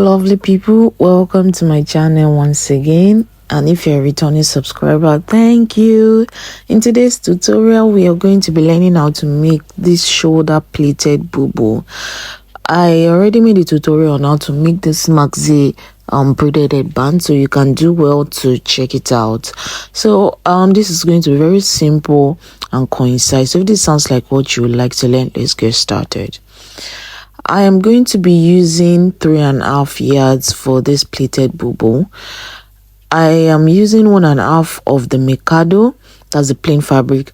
lovely people, welcome to my channel once again, and if you're a returning subscriber, thank you. In today's tutorial we are going to be learning how to make this shoulder pleated bubu. I already made a tutorial on how to make this maxi braided headband, so you can do well to check it out. So this is going to be very simple and concise. So if this sounds like what you would like to learn, let's get started. I am going to be using 3.5 yards for this pleated bubu. I am using 1.5 of the Mikado, that's the plain fabric,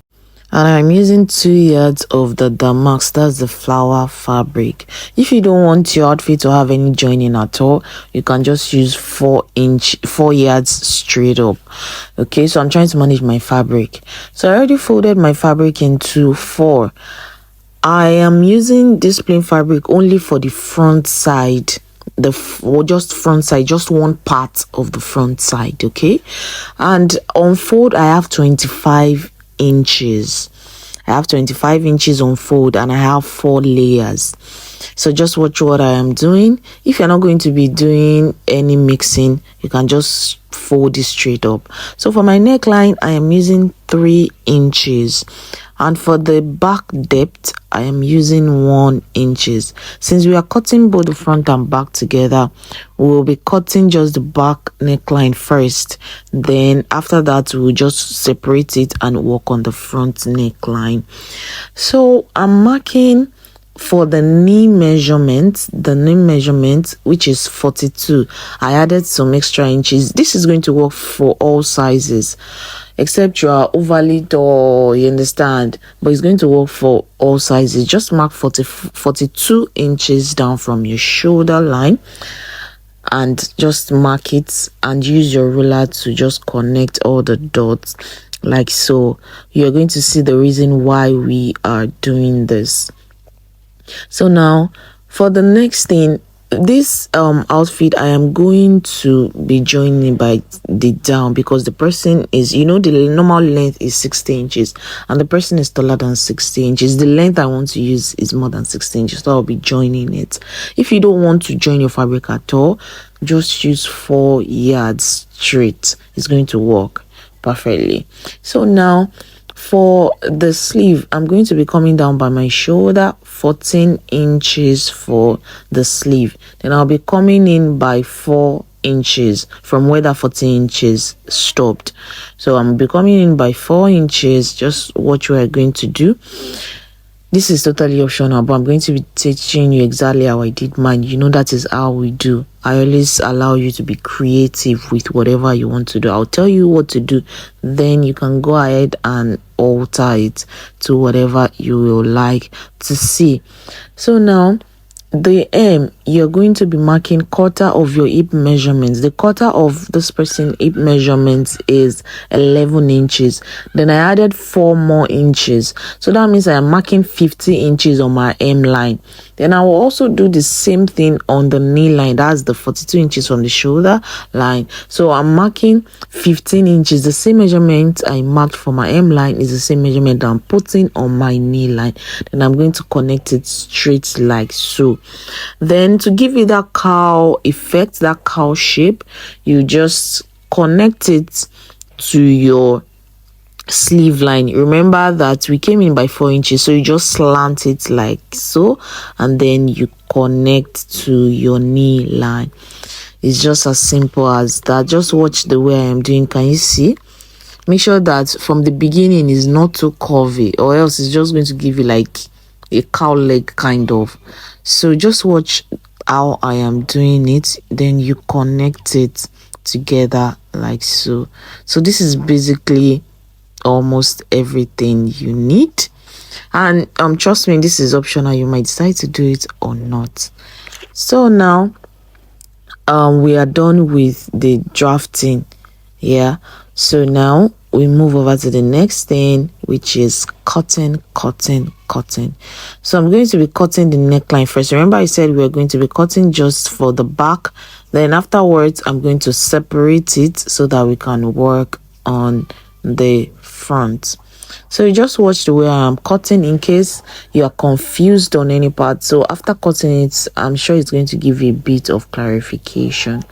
and I'm using 2 yards of the damask, that's the flower fabric. If you don't want your outfit to have any joining at all, you can just use 4 yards straight up. Okay, so I'm trying to manage my fabric. So I already folded my fabric into 4. I am using this plain fabric only for the front side, just one part of the front side. Okay, and on fold I have 25 inches. I have 25 inches on fold, and I have 4 layers. So just watch what I am doing. If you're not going to be doing any mixing, you can just fold it straight up. So for my neckline, I am using 3 inches, and for the back depth I am using 1 inches. Since we are cutting both the front and back together, we will be cutting just the back neckline first, then after that we'll just separate it and work on the front neckline. So I'm marking for the knee measurement, which is 42. I added some extra inches. This is going to work for all sizes except you are overly tall, you understand, but it's going to work for all sizes. Just mark 42 inches down from your shoulder line and just mark it, and use your ruler to just connect all the dots like so. You're going to see the reason why we are doing this. So now for the next thing, this outfit I am going to be joining by the down, because the person is, the normal length is 60 inches and the person is taller than 60 inches. The length I want to use is more than 60 inches, so I'll be joining it. If you don't want to join your fabric at all, just use 4 yards straight. It's going to work perfectly. So now for the sleeve, I'm going to be coming down by my shoulder, 14 inches for the sleeve. Then I'll be coming in by 4 inches from where that 14 inches stopped. So I'm be coming in by 4 inches. Just what you are going to do. This is totally optional, but I'm going to be teaching you exactly how I did mine. That is how we do. I always allow you to be creative with whatever you want to do. I'll tell you what to do, then you can go ahead and alter it to whatever you will like to see. So now the M, you're going to be marking quarter of your hip measurements. The quarter of this person's hip measurements is 11 inches. Then I added 4 more inches, so that means I am marking 50 inches on my M line. Then I will also do the same thing on the knee line. That's the 42 inches from the shoulder line. So I'm marking 15 inches. The same measurement I marked for my M line is the same measurement I'm putting on my knee line. Then I'm going to connect it straight like so. Then to give you that cow effect, that cow shape, you just connect it to your sleeve line. Remember that we came in by 4 inches, so you just slant it like so, and then you connect to your knee line. It's just as simple as that. Just watch the way I am doing. Can you see? Make sure that from the beginning is not too curvy, or else it's just going to give you like a cow leg kind of. So just watch how I am doing it, then you connect it together like so. So this is basically almost everything you need, and trust me, this is optional. You might decide to do it or not. So now we are done with the drafting. So now we move over to the next thing, which is cutting. So I'm going to be cutting the neckline first. Remember I said we are going to be cutting just for the back, then afterwards I'm going to separate it so that we can work on the front. So you just watch the way I'm cutting in case you are confused on any part. So after cutting it, I'm sure it's going to give you a bit of clarification.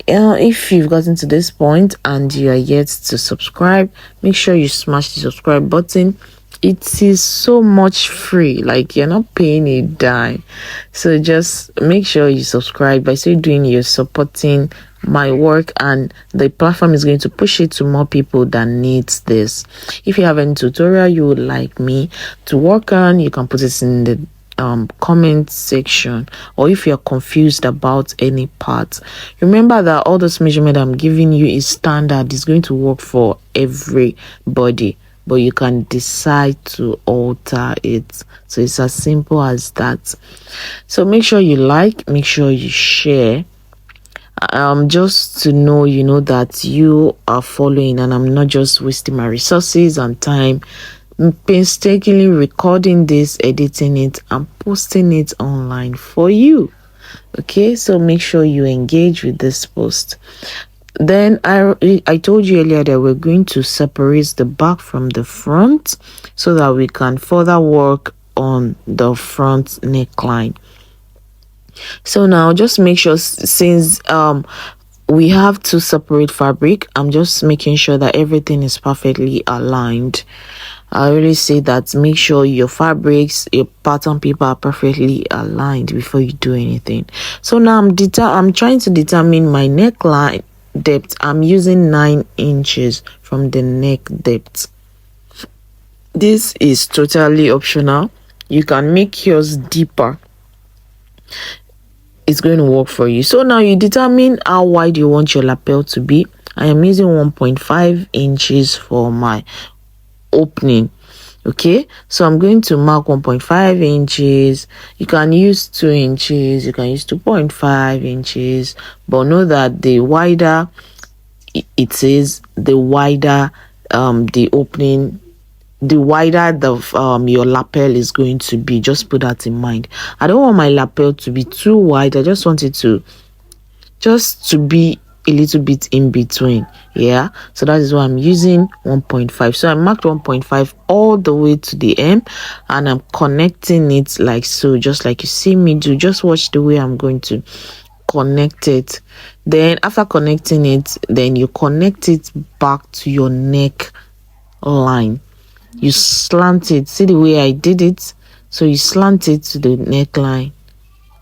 If you've gotten to this point and you are yet to subscribe, make sure you smash the subscribe button. It is so much free, like you're not paying a dime. So just make sure you subscribe. By so doing, you're supporting my work, and the platform is going to push it to more people that needs this. If you have any tutorial you would like me to work on, you can put it in the comment section. Or if you're confused about any part, remember that all this measurement I'm giving you is standard. It's going to work for everybody, but you can decide to alter it. So it's as simple as that. So make sure you like, make sure you share, just to know that you are following and I'm not just wasting my resources and time painstakingly recording this, editing it, and posting it online for you. Okay, so make sure you engage with this post. Then I told you earlier that we're going to separate the back from the front so that we can further work on the front neckline. So now just make sure, since we have to separate fabric, I'm just making sure that everything is perfectly aligned. I always say that make sure your fabrics, your pattern paper are perfectly aligned before you do anything. So now I'm trying to determine my neckline depth. I'm using 9 inches from the neck depth. This is totally optional. You can make yours deeper. It's going to work for you. So now you determine how wide you want your lapel to be. I am using 1.5 inches for my opening. Okay, so I'm going to mark 1.5 inches. You can use 2 inches, you can use 2.5 inches, but know that the wider it is, the wider the opening, the wider the your lapel is going to be. Just put that in mind. I don't want my lapel to be too wide. I just want it to be a little bit in between. Yeah, so that is why I'm using 1.5. So I marked 1.5 all the way to the end, and I'm connecting it like so, just like you see me do. Just watch the way I'm going to connect it. Then after connecting it, then you connect it back to your neck line. You slant it. See the way I did it? So you slant it to the neckline,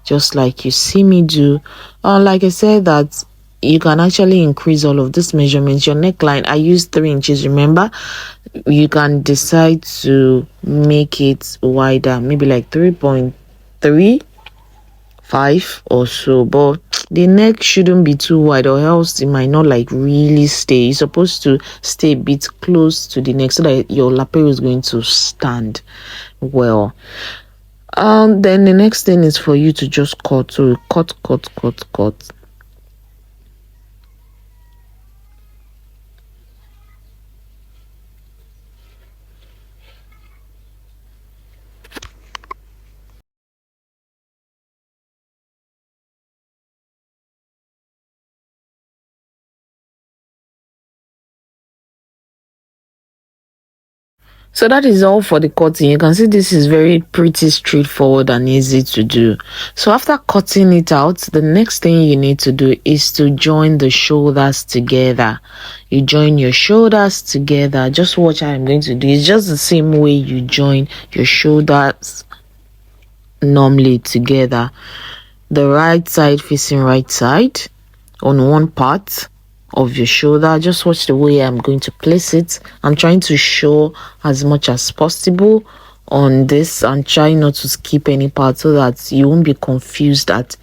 just like you see me do. Like I said, that you can actually increase all of these measurements. Your neckline, I used 3 inches. Remember, you can decide to make it wider, maybe like 3.35 or so, but the neck shouldn't be too wide, or else it might not like really stay. You're supposed to stay a bit close to the neck so that your lapel is going to stand well. Then the next thing is for you to just cut. So cut. So that is all for the cutting. You can see this is very pretty straightforward and easy to do. So after cutting it out, the next thing you need to do is to join the shoulders together. You join your shoulders together. Just watch how I'm going to do. It's just the same way you join your shoulders normally together. The right side facing right side on one part of your shoulder. Just watch the way I'm going to place it. I'm trying to show as much as possible on this and try not to skip any part so that you won't be confused at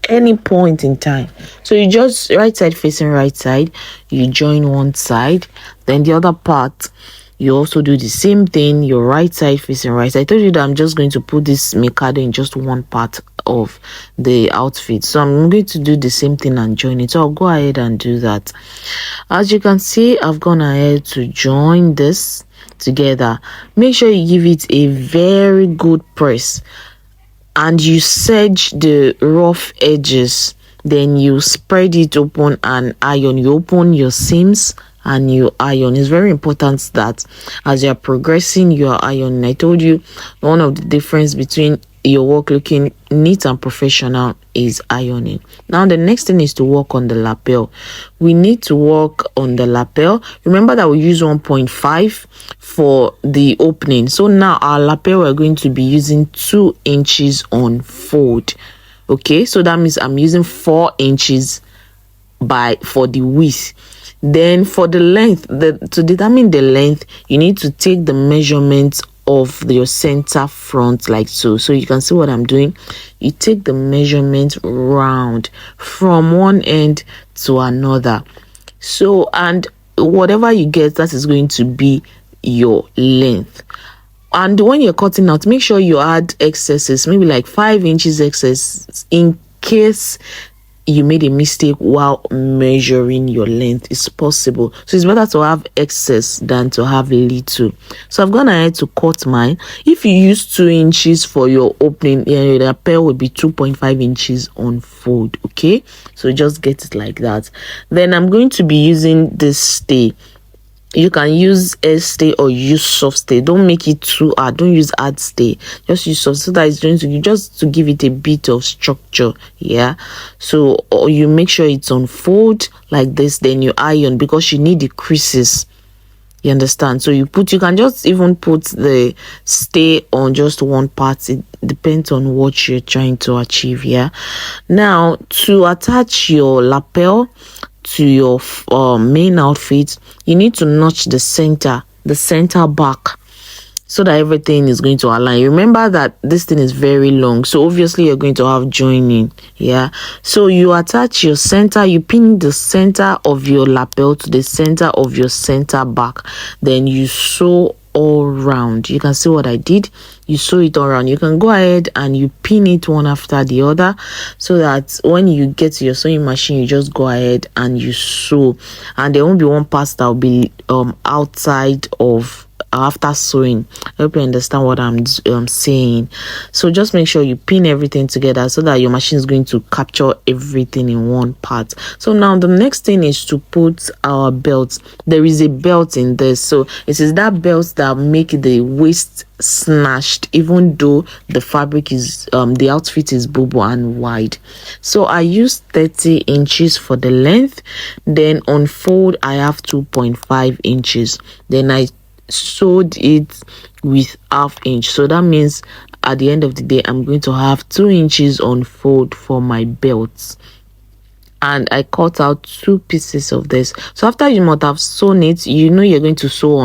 any point in time. So you just right side facing right side, you join one side, then the other part you also do the same thing, your right side facing right side. I told you that I'm just going to put this mikado in just one part of the outfit, so I'm going to do the same thing and join it. So I'll go ahead and do that. As you can see, I've gone ahead to join this together. Make sure you give it a very good press and you serge the rough edges. Then you spread it open and iron. You open your seams and you iron. It's very important that as you're progressing, you are ironing. I told you one of the difference between your work looking neat and professional is ironing. Now the next thing is to work on the lapel. We need to work on the lapel. Remember that we use 1.5 for the opening. So now our lapel, we're going to be using 2 inches on fold. Okay, so that means I'm using 4 inches for the width. Then for the length, to determine the length, you need to take the measurement of your center front like so. So you can see what I'm doing. You take the measurement round from one end to another. So, and whatever you get, that is going to be your length. And when you're cutting out, make sure you add excesses, maybe like 5 inches excess, in case you made a mistake while measuring your length. It's possible. So it's better to have excess than to have little. So I've gone ahead to cut mine. If you use 2 inches for your opening, your lapel will be 2.5 inches on fold. Okay, so just get it like that. Then I'm going to be using this stay. You can use air stay or use soft stay. Don't make it too hard. Don't use hard stay. Just use soft, so that it's going to just to give it a bit of structure. Yeah. So or you make sure it's on fold like this. Then you iron, because you need the creases. You understand? So you can just even put the stay on just one part. It depends on what you're trying to achieve. Yeah. Now to attach your lapel to your main outfit, you need to notch the center back, so that everything is going to align. Remember that this thing is very long, so obviously you're going to have joining. Yeah, so you attach your center, you pin the center of your lapel to the center of your center back, then you sew all round. You can see what I did. You sew it all around. You can go ahead and you pin it one after the other, so that when you get to your sewing machine, you just go ahead and you sew, and there won't be one part that will be outside of after sewing. I hope you understand what I'm saying. So just make sure you pin everything together, so that your machine is going to capture everything in one part. So now the next thing is to put our belt. There is a belt in this, so it is that belt that make the waist snatched, even though the fabric is the outfit is Bubu and wide. So I used 30 inches for the length. Then on fold I have 2.5 inches. Then I sewed it with ½ inch. So that means at the end of the day, I'm going to have 2 inches on fold for my belts. And I cut out 2 pieces of this. So after you might have sewn it, you know you're going to sew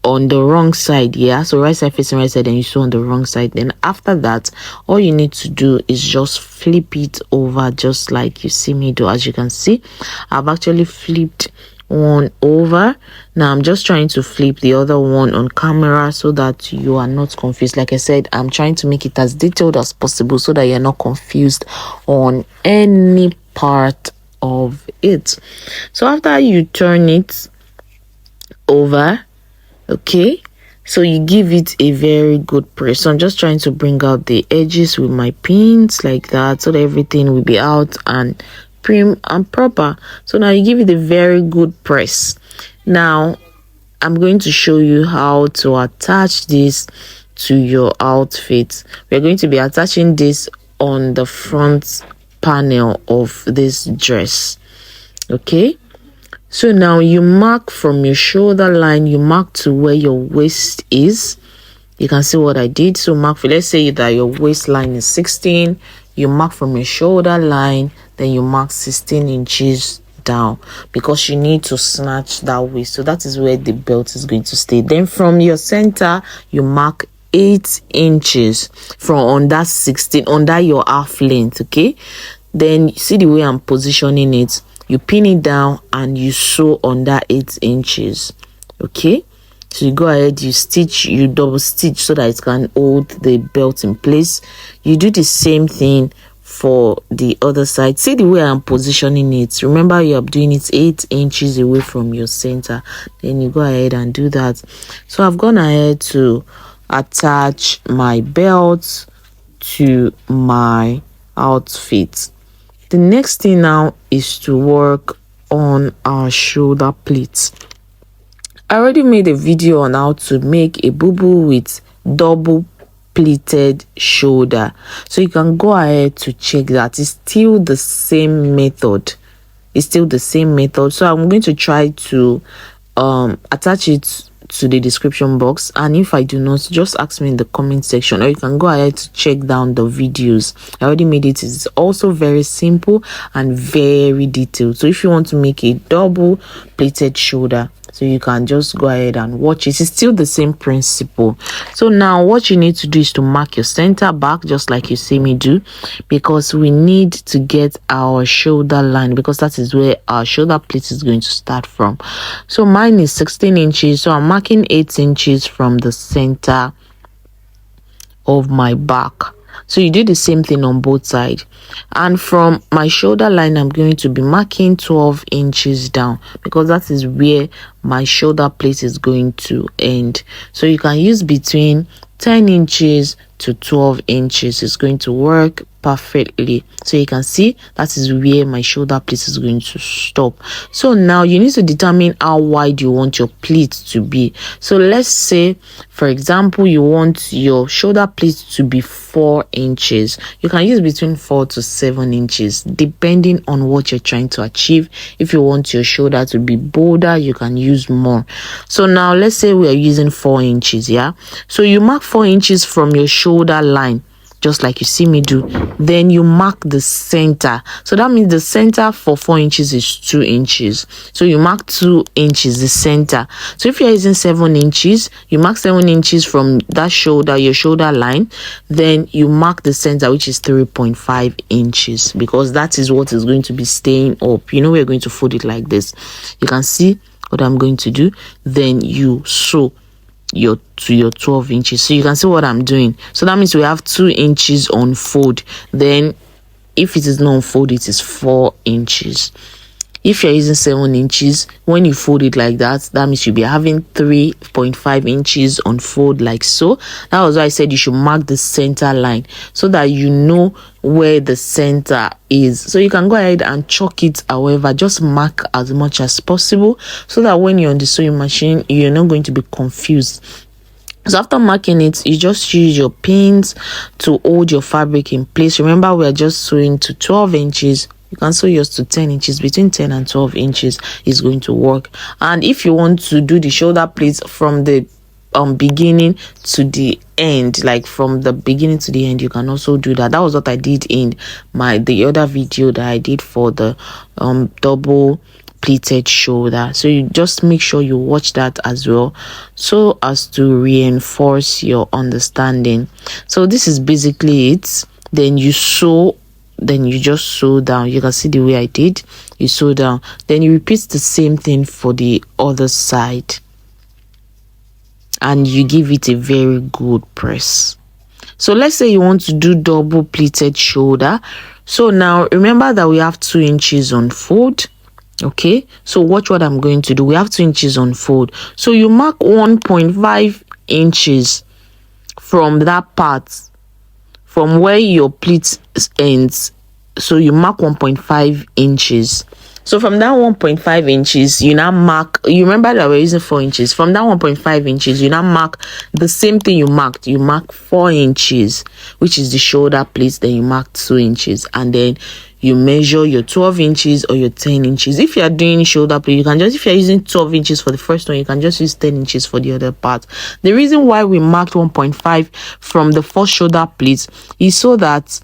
on the wrong side. Yeah, so right side facing right side, and you sew on the wrong side. Then after that, all you need to do is just flip it over, just like you see me do. As you can see, I've actually flipped one over. Now I'm just trying to flip the other one on camera, so that you are not confused. Like I said, I'm trying to make it as detailed as possible, so that you're not confused on any part of it. So after you turn it over, okay, so you give it a very good press. So I'm just trying to bring out the edges with my pins like that, so that everything will be out and prim and proper. So now you give it a very good press. Now I'm going to show you how to attach this to your outfit. We're going to be attaching this on the front panel of this dress. Okay, so now you mark from your shoulder line, you mark to where your waist is. You can see what I did. So mark for, let's say that your waistline is 16, you mark from your shoulder line, then you mark 16 inches down, because you need to snatch that waist. So that is where the belt is going to stay. Then from your center, you mark 8 inches from under 16, under your half length. Okay, then you see the way I'm positioning it. You pin it down and you sew under 8 inches. Okay, so you go ahead, you stitch, you double stitch, so that it can hold the belt in place. You do the same thing for the other side. See the way I'm positioning it. Remember, you're doing it 8 inches away from your center. Then you go ahead and do that. So I've gone ahead to attach my belt to my outfit. The next thing now is to work on our shoulder pleats. I already made a video on how to make a bubu with double pleated shoulder, so you can go ahead to check that. It's still the same method. So I'm going to try to attach it to the description box, and if I do not, just ask me in the comment section, or you can go ahead to check down the videos. I already made it. It's also very simple and very detailed. So if you want to make a double pleated shoulder, so you can just go ahead and watch it. It's still the same principle. So now what you need to do is to mark your center back, just like you see me do, because we need to get our shoulder line, because that is where our shoulder pleat is going to start from. So mine is 16 inches, so I'm marking 8 inches from the center of my back. So you do the same thing on both sides, and from my shoulder line I'm going to be marking 12 inches down, because that is where my shoulder plate is going to end. So you can use between 10 inches to 12 inches. It's going to work perfectly. So you can see that is where my shoulder plate is going to stop. So now you need to determine how wide you want your pleat to be. So let's say, for example, you want your shoulder plate to be 4 inches. You can use between 4 to 7 inches depending on what you're trying to achieve. If you want your shoulder to be bolder, you can use more. So now let's say we are using 4 inches. Yeah, so you mark 4 inches from your shoulder line, just like you see me do. Then you mark the center. So that means the center for 4 inches is 2 inches. So you mark 2 inches the center. So if you're using 7 inches, you mark 7 inches from that shoulder, your shoulder line. Then you mark the center, which is 3.5 inches, because that is what is going to be staying up. You know, we're going to fold it like this. You can see what I'm going to do. Then you sew your 12 inches. So you can see what I'm doing. So that means we have 2 inches on fold. Then if it is not on fold, it is 4 inches. If you're using 7 inches, when you fold it like that, that means you'll be having 3.5 inches on fold, like so. That was why I said you should mark the center line, so that you know where the center is. So you can go ahead and chalk it. However, just mark as much as possible, so that when you're on the sewing machine, you're not going to be confused. So after marking it, you just use your pins to hold your fabric in place. Remember, we're just sewing to 12 inches. You can sew yours to 10 inches. Between 10 and 12 inches is going to work. And if you want to do the shoulder pleats from the beginning to the end, like from the beginning to the end, you can also do that. That was what I did in the other video that I did for the double pleated shoulder. So you just make sure you watch that as well, so as to reinforce your understanding. So this is basically it. Then you sew, then you just sew down. You can see the way I did. You sew down, then you repeat the same thing for the other side, and you give it a very good press. So let's say you want to do double pleated shoulder. So now remember that we have 2 inches on fold. Okay, so watch what I'm going to do. We have 2 inches on fold, so you mark 1.5 inches from that part, from where your pleat ends. So you mark 1.5 inches. So from that 1.5 inches, you now mark, you remember that we're using 4 inches. From that 1.5 inches, you now mark the same thing you marked. You mark 4 inches, which is the shoulder pleat. Then you mark 2 inches, and then you measure your 12 inches or your 10 inches. If you are doing shoulder pleat, you can just, if you're using 12 inches for the first one, you can just use 10 inches for the other part. The reason why we marked 1.5 from the first shoulder pleat is so that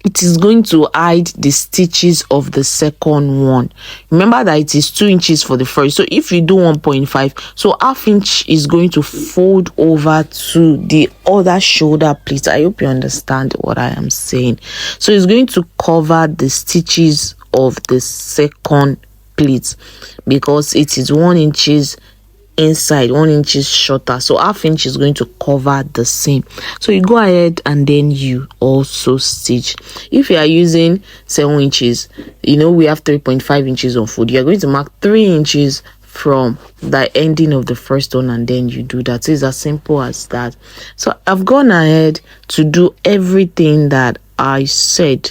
it is going to hide the stitches of the second one. Remember that it is 2 inches for the first. So if you do 1.5, so half inch is going to fold over to the other shoulder pleat. I hope you understand what I am saying. So it's going to cover the stitches of the second pleat, because it is 1 inches inside, 1 inches shorter, so half inch is going to cover the same. So you go ahead and then you also stitch. If you are using 7 inches, you know we have 3.5 inches on fold. You are going to mark 3 inches from the ending of the first one, and then you do that. So it's as simple as that. So I've gone ahead to do everything that I said.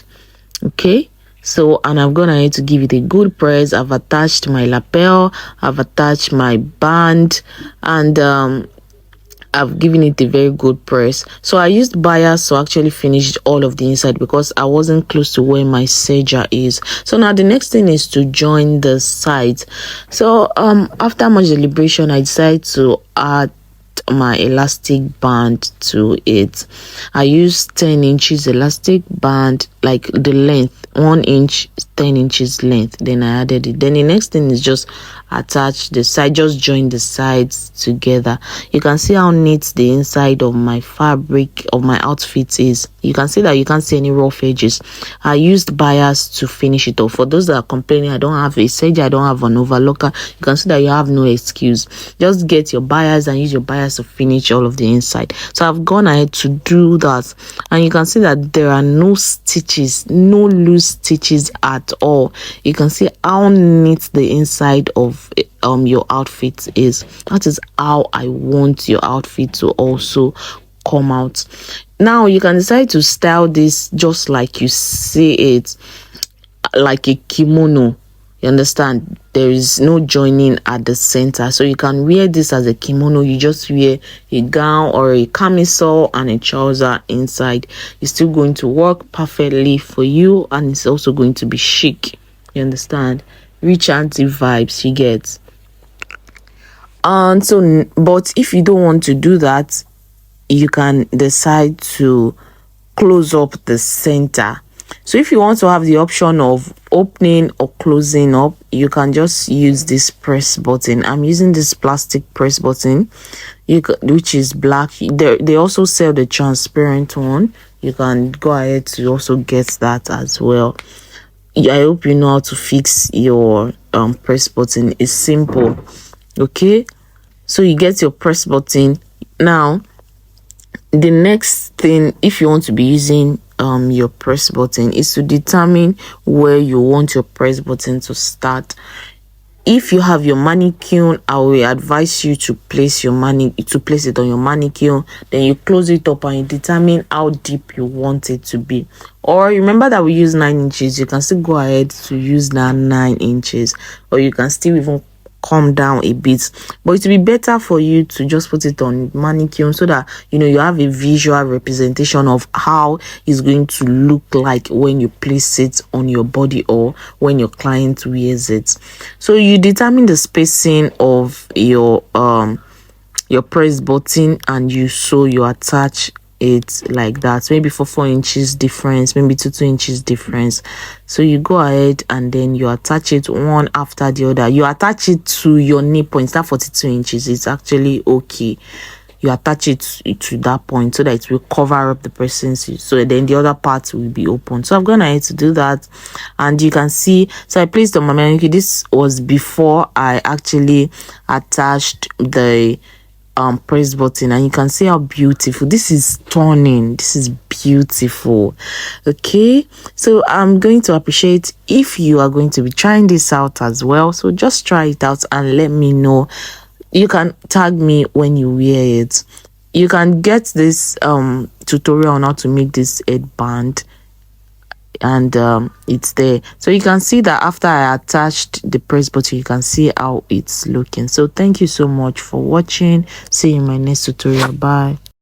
Okay, So, and I'm gonna need to give it a good press. I've attached my lapel, I've attached my band, and I've given it a very good press. So I used bias to actually finish all of the inside because I wasn't close to where my serger is. So now the next thing is to join the sides. So after much deliberation, I decided to add my elastic band to it. I used 10 inches elastic band, like the length, 1 inch, 10 inches length. Then I added it. Then the next thing is just attach the side, just join the sides together. You can see how neat the inside of my fabric of my outfit is. You can see that you can't see any rough edges. I used bias to finish it off. For those that are complaining, I don't have a serger, I don't have an overlocker, you can see that you have no excuse. Just get your bias and use your bias to finish all of the inside. So I've gone ahead to do that, and you can see that there are no stitches, no loose stitches at all. You can see how neat the inside of your outfit is. That is how I want your outfit to also come out. Now you can decide to style this just like you see it, like a kimono. You understand? There is no joining at the center, so you can wear this as a kimono. You just wear a gown or a camisole and a trouser inside. It's still going to work perfectly for you, and it's also going to be chic. You understand? Rich auntie vibes you get. And so, but if you don't want to do that, you can decide to close up the center. So if you want to have the option of opening or closing up, you can just use this press button. I'm using this plastic press button, which is black. They also sell the transparent one. You can go ahead to also get that as well. I hope you know how to fix your press button. It's simple. Okay, so you get your press button. Now the next thing, if you want to be using your press button, is to determine where you want your press button to start. If you have your mannequin, I will advise you to place it on your mannequin. Then you close it up and you determine how deep you want it to be. Or remember that we use 9 inches. You can still go ahead to use that 9 inches, or you can still even come down a bit, but it will be better for you to just put it on mannequin so that you have a visual representation of how it's going to look like when you place it on your body or when your client wears it. So you determine the spacing of your press button, and you attach it like that, maybe for 4 inches difference, maybe 2 inches difference. So you go ahead and then you attach it one after the other. You attach it to your knee point. That 42 inches is actually okay. You attach it to that point so that it will cover up the presence, so then the other part will be open. So I've gone ahead to do that, and you can see, so I placed on my mannequin. This was before I actually attached the press button, and you can see how beautiful this is. Stunning. This is beautiful. Okay, so I'm going to appreciate if you are going to be trying this out as well. So just try it out and let me know. You can tag me when you wear it. You can get this tutorial on how to make this headband, and it's there. So you can see that after I attached the press button, you can see how it's looking. So thank you so much for watching. See you in my next tutorial. Bye.